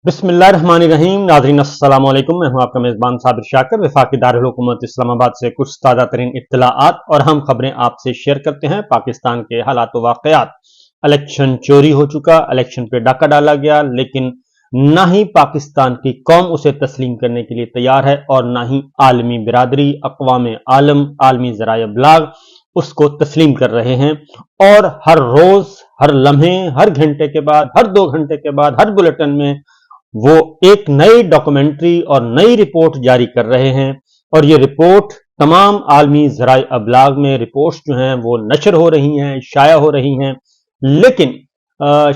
بسم اللہ الرحمن الرحیم۔ ناظرین السلام علیکم، میں ہوں آپ کا میزبان صابر شاکر۔ وفاقی دارالحکومت اسلام آباد سے کچھ تازہ ترین اطلاعات اور ہم خبریں آپ سے شیئر کرتے ہیں۔ پاکستان کے حالات و واقعات۔ الیکشن چوری ہو چکا، الیکشن پہ ڈاکہ ڈالا گیا، لیکن نہ ہی پاکستان کی قوم اسے تسلیم کرنے کے لیے تیار ہے اور نہ ہی عالمی برادری، اقوام عالم، عالمی ذرائع ابلاغ اس کو تسلیم کر رہے ہیں، اور ہر روز، ہر لمحے، ہر گھنٹے کے بعد، ہر 2 گھنٹے کے بعد، ہر بلیٹن میں وہ ایک نئی ڈاکومنٹری اور نئی رپورٹ جاری کر رہے ہیں، اور یہ رپورٹ تمام عالمی ذرائع ابلاغ میں رپورٹس جو ہیں وہ نشر ہو رہی ہیں، شائع ہو رہی ہیں، لیکن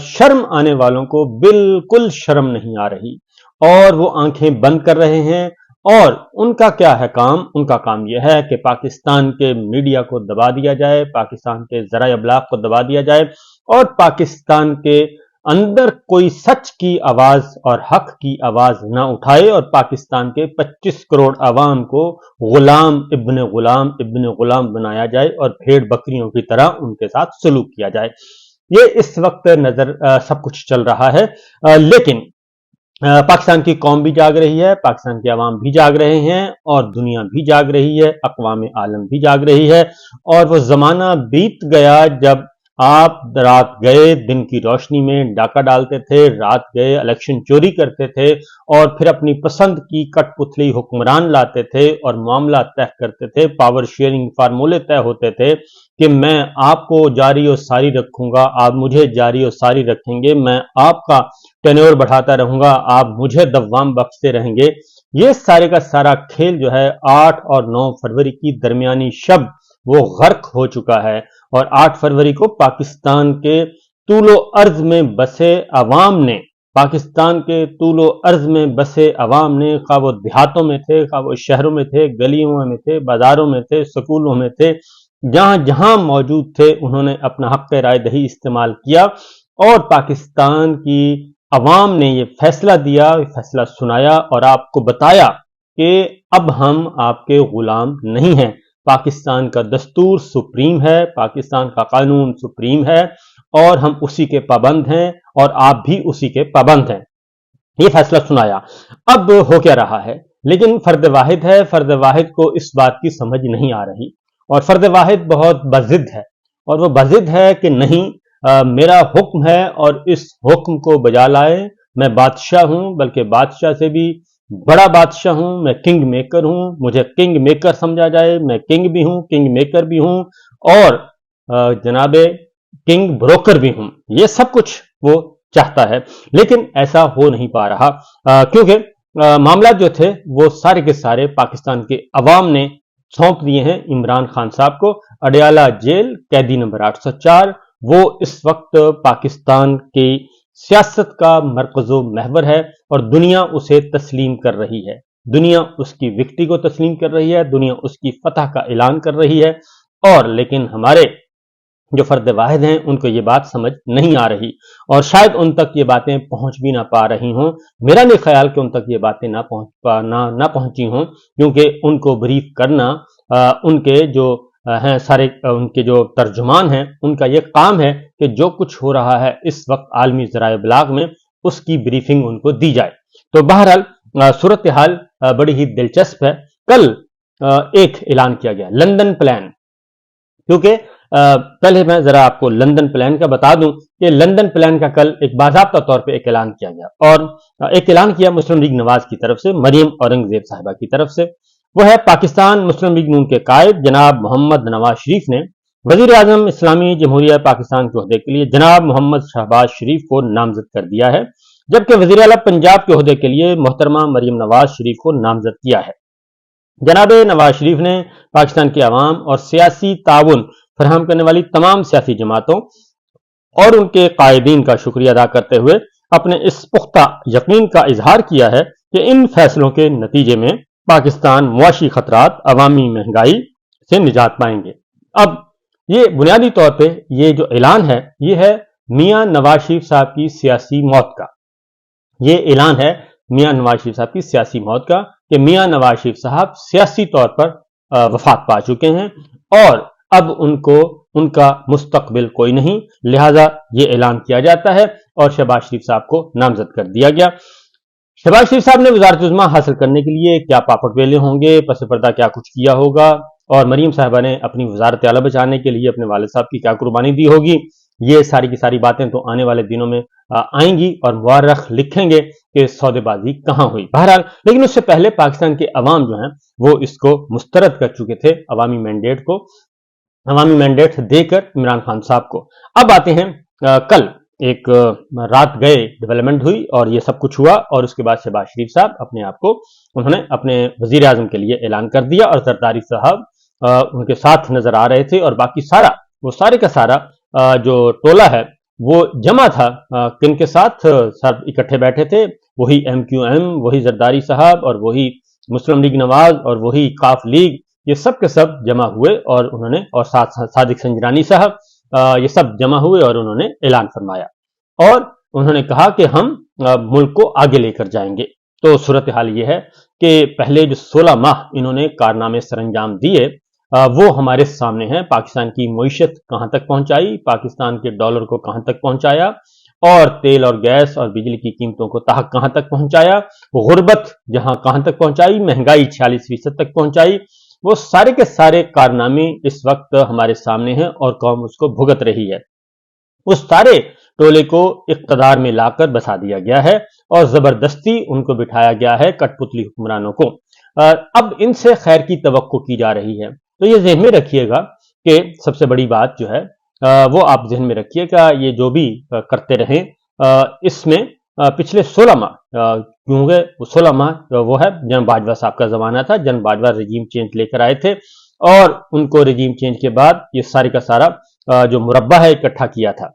شرم آنے والوں کو بالکل شرم نہیں آ رہی اور وہ آنکھیں بند کر رہے ہیں۔ اور ان کا کیا ہے کام؟ ان کا کام یہ ہے کہ پاکستان کے میڈیا کو دبا دیا جائے، پاکستان کے ذرائع ابلاغ کو دبا دیا جائے، اور پاکستان کے اندر کوئی سچ کی آواز اور حق کی آواز نہ اٹھائے، اور پاکستان کے 25 کروڑ عوام کو غلام ابن غلام ابن غلام بنایا جائے اور بھیڑ بکریوں کی طرح ان کے ساتھ سلوک کیا جائے۔ یہ اس وقت نظر سب کچھ چل رہا ہے، لیکن پاکستان کی قوم بھی جاگ رہی ہے، پاکستان کے عوام بھی جاگ رہے ہیں، اور دنیا بھی جاگ رہی ہے، اقوام عالم بھی جاگ رہی ہے۔ اور وہ زمانہ بیت گیا جب آپ رات گئے دن کی روشنی میں ڈاکہ ڈالتے تھے، رات گئے الیکشن چوری کرتے تھے، اور پھر اپنی پسند کی کٹ پتلی حکمران لاتے تھے اور معاملہ طے کرتے تھے، پاور شیئرنگ فارمولے طے ہوتے تھے کہ میں آپ کو جاری و ساری رکھوں گا، آپ مجھے جاری و ساری رکھیں گے، میں آپ کا ٹینیور بڑھاتا رہوں گا، آپ مجھے دوام بخشتے رہیں گے۔ یہ سارے کا سارا کھیل جو ہے 8 اور 9 فروری کی درمیانی شب وہ غرق ہو چکا ہے، اور 8 فروری کو پاکستان کے طول و عرض میں بسے عوام نے، پاکستان کے طول و عرض میں بسے عوام نے، خواہ وہ دیہاتوں میں تھے، خواہ وہ شہروں میں تھے، گلیوں میں تھے، بازاروں میں تھے، سکولوں میں تھے، جہاں جہاں موجود تھے، انہوں نے اپنا حق رائے دہی استعمال کیا، اور پاکستان کی عوام نے یہ فیصلہ دیا، فیصلہ سنایا اور آپ کو بتایا کہ اب ہم آپ کے غلام نہیں ہیں۔ پاکستان کا دستور سپریم ہے، پاکستان کا قانون سپریم ہے، اور ہم اسی کے پابند ہیں، اور آپ بھی اسی کے پابند ہیں۔ یہ فیصلہ سنایا۔ اب ہو کیا رہا ہے؟ لیکن فرد واحد ہے، فرد واحد کو اس بات کی سمجھ نہیں آ رہی، اور فرد واحد بہت بضد ہے، اور وہ بضد ہے کہ نہیں، میرا حکم ہے اور اس حکم کو بجا لائے، میں بادشاہ ہوں، بلکہ بادشاہ سے بھی بڑا بادشاہ ہوں، میں کنگ میکر ہوں، مجھے کنگ میکر سمجھا جائے، میں کنگ بھی ہوں، کنگ میکر بھی ہوں، اور جناب کنگ بروکر بھی ہوں۔ یہ سب کچھ وہ چاہتا ہے، لیکن ایسا ہو نہیں پا رہا، کیونکہ معاملات جو تھے وہ سارے کے سارے پاکستان کے عوام نے سونپ دیے ہیں عمران خان صاحب کو۔ اڈیالہ جیل، قیدی نمبر 804، وہ اس وقت پاکستان کی سیاست کا مرکز و محور ہے، اور دنیا اسے تسلیم کر رہی ہے، دنیا اس کی وکٹری کو تسلیم کر رہی ہے، دنیا اس کی فتح کا اعلان کر رہی ہے، اور لیکن ہمارے جو فرد واحد ہیں ان کو یہ بات سمجھ نہیں آ رہی، اور شاید ان تک یہ باتیں پہنچ بھی نہ پا رہی ہوں۔ میرا نہیں خیال کہ ان تک یہ باتیں نہ پہنچی ہوں، کیونکہ ان کو بریف کرنا ان کے جو ہیں سارے ان کے جو ترجمان ہیں، ان کا یہ کام ہے کہ جو کچھ ہو رہا ہے اس وقت عالمی ذرائع ابلاغ میں، اس کی بریفنگ ان کو دی جائے۔ تو بہرحال صورتحال بڑی ہی دلچسپ ہے۔ کل ایک اعلان کیا گیا، لندن پلان، کیونکہ پہلے میں ذرا آپ کو لندن پلان کا بتا دوں کہ لندن پلان کا کل ایک باضابطہ طور پہ ایک اعلان کیا گیا، اور ایک اعلان کیا مسلم لیگ نواز کی طرف سے، مریم اورنگزیب صاحبہ کی طرف سے۔ وہ ہے پاکستان مسلم لیگ نون کے قائد جناب محمد نواز شریف نے وزیر اعظم اسلامی جمہوریہ پاکستان کے عہدے کے لیے جناب محمد شہباز شریف کو نامزد کر دیا ہے، جبکہ وزیر اعلیٰ پنجاب کے عہدے کے لیے محترمہ مریم نواز شریف کو نامزد کیا ہے۔ جناب نواز شریف نے پاکستان کے عوام اور سیاسی تعاون فراہم کرنے والی تمام سیاسی جماعتوں اور ان کے قائدین کا شکریہ ادا کرتے ہوئے اپنے اس پختہ یقین کا اظہار کیا ہے کہ ان فیصلوں کے نتیجے میں پاکستان معاشی خطرات، عوامی مہنگائی سے نجات پائیں گے۔ اب یہ بنیادی طور پہ یہ جو اعلان ہے، یہ ہے میاں نواز شریف صاحب کی سیاسی موت کا۔ یہ اعلان ہے میاں نواز شریف صاحب کی سیاسی موت کا، کہ میاں نواز شریف صاحب سیاسی طور پر وفات پا چکے ہیں، اور اب ان کا مستقبل کوئی نہیں، لہذا یہ اعلان کیا جاتا ہے اور شہباز شریف صاحب کو نامزد کر دیا گیا۔ शहबाज शरीफ साहब ने वज़ारत-उज़्मा हासिल करने के लिए क्या पापड़ बेले होंगे, पस पर्दा क्या कुछ किया होगा, और मरीम साहिबा ने अपनी वज़ारत आला बचाने के लिए अपने वालिद साहब की क्या कुर्बानी दी होगी। ये सारी की सारी बातें तो आने वाले दिनों में आएंगी और मुअर्रख लिखेंगे कि सौदेबाजी कहाँ हुई। बहरहाल, लेकिन उससे पहले पाकिस्तान के अवाम जो हैं वो इसको मुस्तरद कर चुके थे, अवामी मैंडेट देकर इमरान खान साहब को। अब आते हैं कल एक रात गए डेवलपमेंट हुई और ये सब कुछ हुआ, और उसके बाद शहबाज शरीफ साहब अपने आप को उन्होंने अपने वजीर आजम के लिए ऐलान कर दिया, और जरदारी साहब उनके साथ नजर आ रहे थे, और बाकी वो सारे का सारा जो टोला है वो जमा था। किन के साथ सब इकट्ठे बैठे थे? वही MQM, वही जरदारी साहब, और वही मुस्लिम लीग नवाज, और वही काफ लीग, ये सब के सब जमा हुए, और उन्होंने, और साथ सादिक संजरानी साहब, ये सब जमा हुए और उन्होंने ऐलान फरमाया, और उन्होंने कहा कि हम मुल्क को आगे लेकर जाएंगे। तो सूरत हाल ये है कि पहले जो 16 माह इन्होंने कारनामे सरंजाम दिए, वो हमारे सामने हैं। पाकिस्तान की मईशत कहां तक पहुंचाई, पाकिस्तान के डॉलर को कहां तक पहुंचाया, और तेल और गैस और बिजली की कीमतों को कहां तक पहुंचाया, गुर्बत जहां कहां तक पहुंचाई, महंगाई 46% तक पहुंचाई। वो सारे के सारे कारनामे इस वक्त हमारे सामने हैं और कौम उसको भुगत रही है। उस सारे टोले को इख्तदार में लाकर बसा दिया गया है और जबरदस्ती उनको बिठाया गया है कठपुतली हुक्मरानों को। अब इनसे खैर की तवक्को की जा रही है। तो ये जहन में रखिएगा कि सबसे बड़ी बात जो है वो आप जहन में रखिएगा, ये जो भी करते रहे इसमें पिछले 16 माह, क्योंकि 16 माह वो है जन बाजवा साहब का जमाना था। जन बाजवा रजीम चेंज लेकर आए थे, और उनको रजीम चेंज के बाद ये सारे का सारा जो मुरब्बा है इकट्ठा किया था,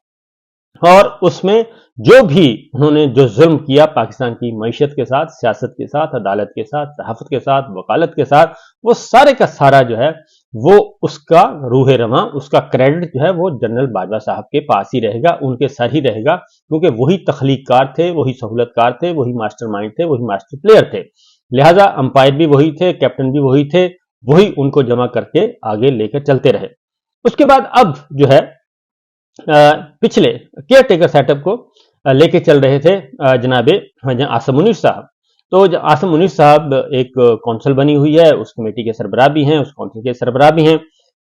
और उसमें जो भी उन्होंने जो जुल्म किया पाकिस्तान की मईशत के साथ, सियासत के साथ, अदालत के साथ, सहाफत के साथ, वकालत के साथ, वो सारे का सारा जो है वो उसका रूह रवां, उसका क्रेडिट जो है वो जनरल बाजवा साहब के पास ही रहेगा, उनके सर ही रहेगा, क्योंकि वही तख्लीककार थे, वही सहूलतकार थे, वही मास्टरमाइंड थे, वही मास्टर प्लेयर थे। लिहाजा अंपायर भी वही थे, कैप्टन भी वही थे, वही उनको जमा करके आगे लेकर चलते रहे। उसके बाद अब जो है पिछले केयर टेकर सेटअप को लेके चल रहे थे जनाबे आसम मुनीर साहब। तो आसम मुनीर साहब एक कौंसिल बनी हुई है, उस कमेटी के सरबराह भी हैं, उस कौंसिल के सरबराह भी हैं।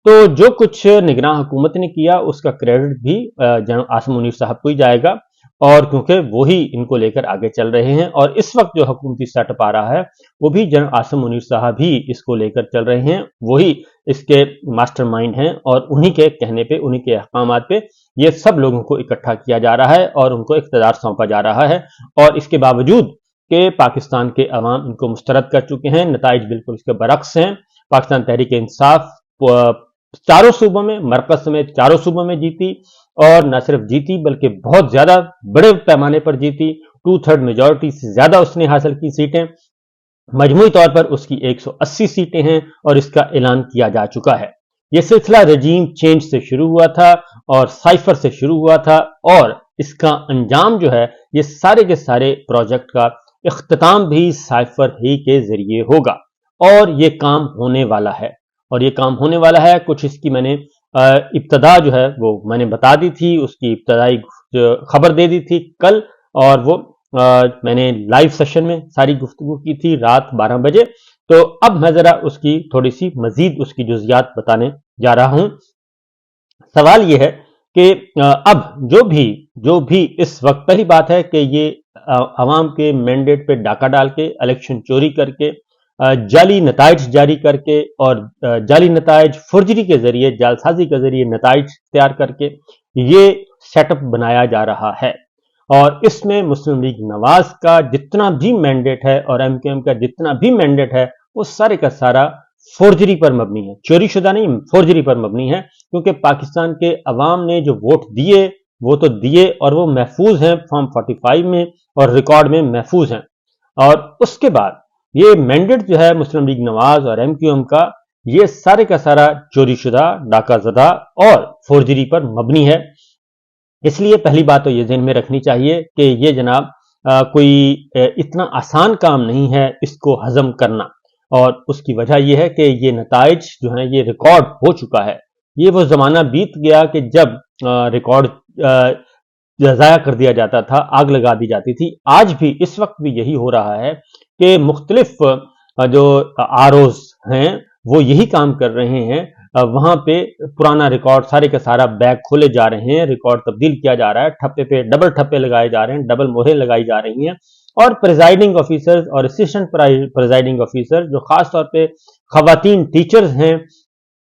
तो जो कुछ निगरान हुकूमत ने किया उसका क्रेडिट भी आसम मुनीर साहब को ही जाएगा, और क्योंकि वही इनको लेकर आगे चल रहे हैं, और इस वक्त जो हुकूमती सेटअप आ रहा है वो भी जनरल आसम मुनीर साहब ही इसको लेकर चल रहे हैं, वही इसके मास्टरमाइंड हैं, और उन्हीं के कहने पे, उन्हीं के अहकामात पे ये सब लोगों को इकट्ठा किया जा रहा है और उनको इख्तियार सौंपा जा रहा है। और इसके बावजूद कि पाकिस्तान के अवाम इनको मुस्तरद कर चुके हैं, नताइज बिल्कुल इसके बरक्स हैं। पाकिस्तान तहरीक इंसाफ चारों सूबों में, मरकज समेत चारों सूबों में जीती, और न सिर्फ जीती बल्कि बहुत ज्यादा बड़े पैमाने पर जीती। 2/3 मेजॉरिटी से ज्यादा उसने हासिल की सीटें। मजमूई तौर पर उसकी 180 सीटें हैं, और इसका ऐलान किया जा चुका है। यह सिलसिला रजीम चेंज से शुरू हुआ था और साइफर से शुरू हुआ था, और इसका अंजाम जो है ये सारे के सारे प्रोजेक्ट का इख्तिताम भी साइफर ही के जरिए होगा, और ये काम होने वाला है, और ये काम होने वाला है। कुछ इसकी मैंने इब्तदा जो है वो मैंने बता दी थी, उसकी इब्तदाई खबर दे दी थी कल, और वो मैंने लाइव सेशन में सारी गुफ्तगू की थी रात 12 बजे। तो अब मैं जरा उसकी थोड़ी सी मजीद उसकी जुजियात बताने जा रहा हूं। सवाल यह है कि अब जो भी इस वक्त, पहली बात है कि ये अवाम के मैंडेट पे डाका डाल के, इलेक्शन चोरी करके, जाली नताइज जारी करके, और जाली नताइज फुर्जरी के जरिए, जालसाजी के जरिए नताइज तैयार करके ये सेटअप बनाया जा रहा है। और इसमें मुस्लिम लीग नवाज का जितना भी मैंडेट है और MQM का जितना भी मैंडेट है वो सारे का सारा फोर्जरी पर मबनी है, चोरी शुदा नहीं, फोर्जरी पर मबनी है। क्योंकि पाकिस्तान के अवाम ने जो वोट दिए वो तो दिए, और वो महफूज हैं फॉर्म 45 में, और रिकॉर्ड में महफूज हैं। और उसके बाद ये मैंडेट जो है मुस्लिम लीग नवाज और MQM का, ये सारे का सारा चोरी शुदा, डाका ज़दा और फोर्जरी पर मबनी है। इसलिए पहली बात तो ये ज़हन में रखनी चाहिए कि ये जनाब कोई इतना आसान काम नहीं है इसको हजम करना, और उसकी वजह यह है कि ये नताइज जो है ये रिकॉर्ड हो चुका है। ये वो ज़माना बीत गया कि जब रिकॉर्ड ज़ाया कर दिया जाता था, आग लगा दी जाती थी। आज भी इस वक्त भी यही हो रहा है कि मुख्तलिफ जो आरओज हैं वो यही काम कर रहे हैं। वहां पे पुराना रिकॉर्ड सारे का सारा बैग खोले जा रहे हैं, रिकॉर्ड तब्दील किया जा रहा है, ठप्पे पे डबल ठप्पे लगाए जा रहे हैं, डबल मोहरें लगाई जा रही हैं। और प्रिजाइडिंग ऑफिसर्स और असिस्टेंट प्रिजाइडिंग ऑफिसर जो खास तौर पे खवातीन टीचर्स हैं,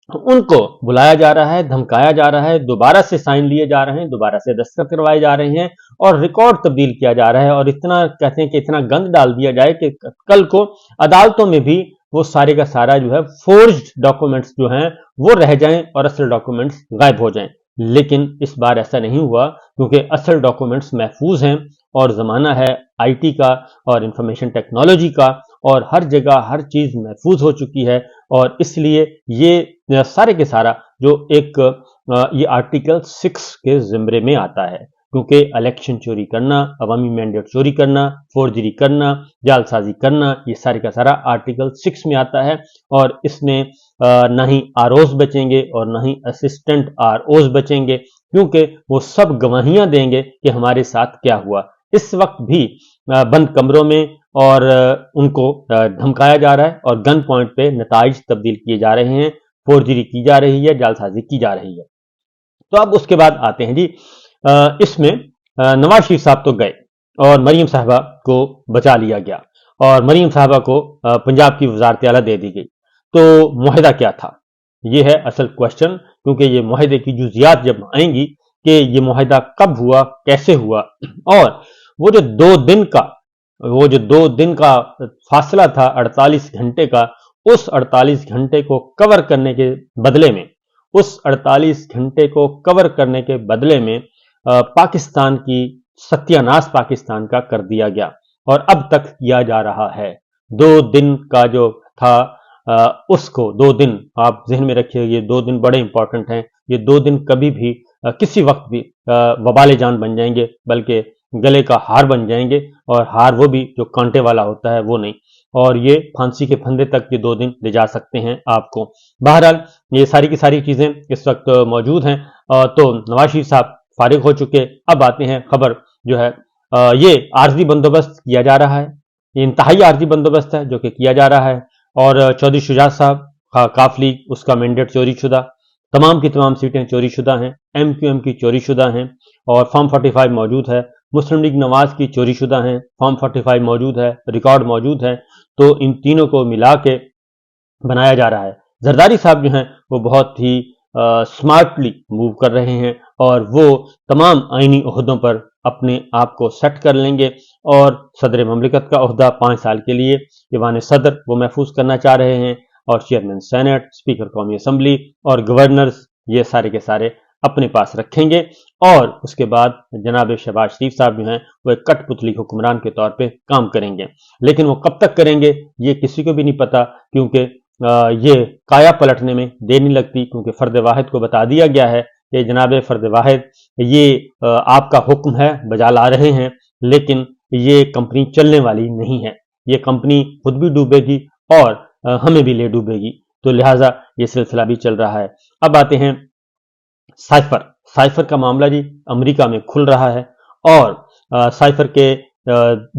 उनको बुलाया जा रहा है, धमकाया जा रहा है, दोबारा से साइन लिए जा रहे हैं, दोबारा से दस्तखत करवाए जा रहे हैं और रिकॉर्ड तब्दील किया जा रहा है। और इतना कहते हैं कि इतना गंद डाल दिया जाए कि कल को अदालतों में भी वो सारे का सारा जो है फोर्ज्ड डॉक्यूमेंट्स जो हैं वो रह जाएं और असल डॉक्यूमेंट्स गायब हो जाएं। लेकिन इस बार ऐसा नहीं हुआ, क्योंकि असल डॉक्यूमेंट्स महफूज हैं और ज़माना है आईटी का और इंफॉर्मेशन टेक्नोलॉजी का, और हर जगह हर चीज़ महफूज हो चुकी है। और इसलिए ये सारे के सारा जो एक ये आर्टिकल 6 के ज़िम्रे में आता है, क्योंकि इलेक्शन चोरी करना, अवामी मैंडेट चोरी करना, फोर्जरी करना, जालसाजी करना, ये सारे का सारा आर्टिकल 6 में आता है। और इसमें ना ही आरओज बचेंगे और ना ही असिस्टेंट आरओज बचेंगे, क्योंकि वो सब गवाहियां देंगे कि हमारे साथ क्या हुआ। इस वक्त भी बंद कमरों में और उनको धमकाया जा रहा है और गन पॉइंट पे नताइज तब्दील किए जा रहे हैं, फोर्जरी की जा रही है, जालसाजी की जा रही है। तो अब उसके बाद आते हैं जी, इसमें नवाज शरीफ साहब तो गए और मरीम साहबा को बचा लिया गया और मरीम साहबा को पंजाब की वजारत आला दे दी गई। तो मुआहदा क्या था, ये है असल क्वेश्चन, क्योंकि ये मुआहदे की जुजियात जब आएंगी कि ये मुआहदा कब हुआ, कैसे हुआ, और वो जो 2 दिन का फासला था 48 घंटे का, उस 48 घंटे को कवर करने के बदले में पाकिस्तान की सत्यानाश पाकिस्तान का कर दिया गया और अब तक किया जा रहा है। 2 दिन का जो था उसको 2 दिन आप जहन में रखिए, ये 2 दिन बड़े इंपॉर्टेंट हैं। ये 2 दिन कभी भी किसी वक्त भी वबाले जान बन जाएंगे, बल्कि गले का हार बन जाएंगे, और हार वो भी जो कांटे वाला होता है वो नहीं। और ये फांसी के फंदे तक ये 2 दिन ले जा सकते हैं आपको। बहरहाल ये सारी की सारी चीजें इस वक्त मौजूद हैं। तो नवाज शरीफ साहब फारिग हो चुके। अब आते हैं खबर जो है, ये आर्जी बंदोबस्त किया जा रहा है, ये इंतहाई आर्जी बंदोबस्त है जो कि किया जा रहा है। और चौधरी शुजात साहब काफ लीग, उसका मैंडेट चोरी शुदा, तमाम की तमाम सीटें चोरी शुदा हैं, MQM की चोरी शुदा हैं, और फॉर्म 45 मौजूद है। मुस्लिम लीग नवाज की चोरी शुदा हैं, फॉर्म 45 मौजूद है, रिकॉर्ड मौजूद है। तो इन तीनों को मिला के बनाया जा रहा है। जरदारी साहब जो हैं वो बहुत ही स्मार्टली मूव कर रहे हैं और वो तमाम आईनी ओहदों पर अपने आप को सेट कर लेंगे, और सदर ममलिकत का ओहदा 5 साल के लिए ईवान सदर वो महफूज करना चाह रहे हैं, और चेयरमैन सेनेट, स्पीकर कौमी असम्बली और गवर्नर्स ये सारे के सारे अपने पास रखेंगे। और उसके बाद जनाब शहबाज शरीफ साहब जो हैं वो एक कठपुतली हुक्मरान के तौर पे काम करेंगे। लेकिन वो कब तक करेंगे ये किसी को भी नहीं पता, क्योंकि ये काया पलटने में देर नहीं लगती, क्योंकि फर्द वाहिद को बता दिया गया है कि जनाब फर्द वाहिद ये आपका हुक्म है, बजा ला रहे हैं, लेकिन ये कंपनी चलने वाली नहीं है, ये कंपनी खुद भी डूबेगी और हमें भी ले डूबेगी। तो लिहाजा ये सिलसिला भी चल रहा है। अब आते हैं साइफर का मामला जी अमेरिका में खुल रहा है, और साइफर के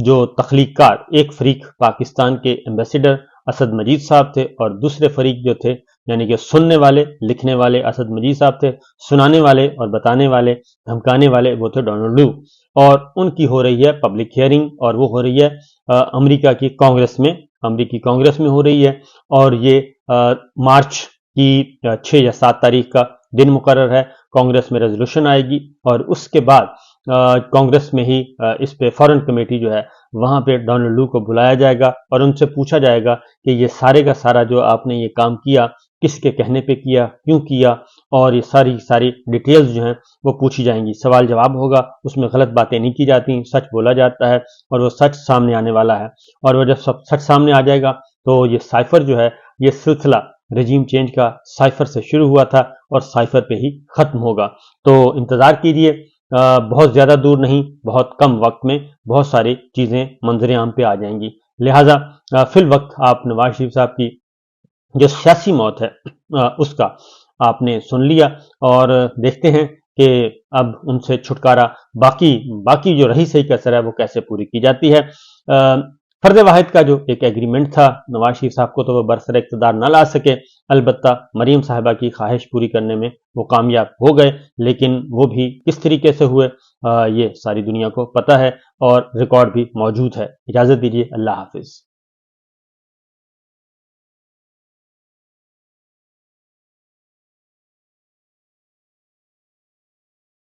जो तख्लीकार, एक फरीक पाकिस्तान के एम्बेसडर असद मजीद साहब थे, और दूसरे फरीक जो थे यानी कि सुनने वाले, लिखने वाले असद मजीद साहब थे, सुनाने वाले और बताने वाले, धमकाने वाले वो थे डोनाल्ड लू। और उनकी हो रही है पब्लिक हियरिंग, और वो हो रही है अमेरिका की कांग्रेस में, अमेरिकी कांग्रेस में हो रही है। और ये मार्च की 6 या 7 तारीख का दिन मुकर्रर है। कांग्रेस में रेजोल्यूशन आएगी और उसके बाद कांग्रेस में ही इस पे फॉरेन कमेटी जो है वहां पे डोनाल्ड लू को बुलाया जाएगा और उनसे पूछा जाएगा कि ये सारे का सारा जो आपने ये काम किया किसके कहने पे किया, क्यों किया, और ये सारी डिटेल्स जो हैं वो पूछी जाएंगी। सवाल जवाब होगा, उसमें गलत बातें नहीं की जाती, सच बोला जाता है और वो सच सामने आने वाला है। और वो जब सच सामने आ जाएगा तो ये साइफर जो है, ये सिलसिला रजीम चेंज का साइफर से शुरू हुआ था और साइफर पे ही खत्म होगा। तो इंतजार कीजिए, बहुत ज्यादा दूर नहीं, बहुत कम वक्त में बहुत सारी चीजें मंजर आम पे आ जाएंगी। लिहाजा फिल वक्त आप नवाज शरीफ साहब की जो सियासी मौत है उसका आपने सुन लिया, और देखते हैं کہ اب ان سے چھٹکارا باقی جو رہی صحیح کسر ہے وہ کیسے پوری کی جاتی ہے۔ فرد واحد کا جو ایک ایگریمنٹ تھا نواز شریف صاحب کو تو وہ برسر اقتدار نہ لا سکے، البتہ مریم صاحبہ کی خواہش پوری کرنے میں وہ کامیاب ہو گئے، لیکن وہ بھی کس طریقے سے ہوئے یہ ساری دنیا کو پتہ ہے اور ریکارڈ بھی موجود ہے۔ اجازت دیجیے، اللہ حافظ۔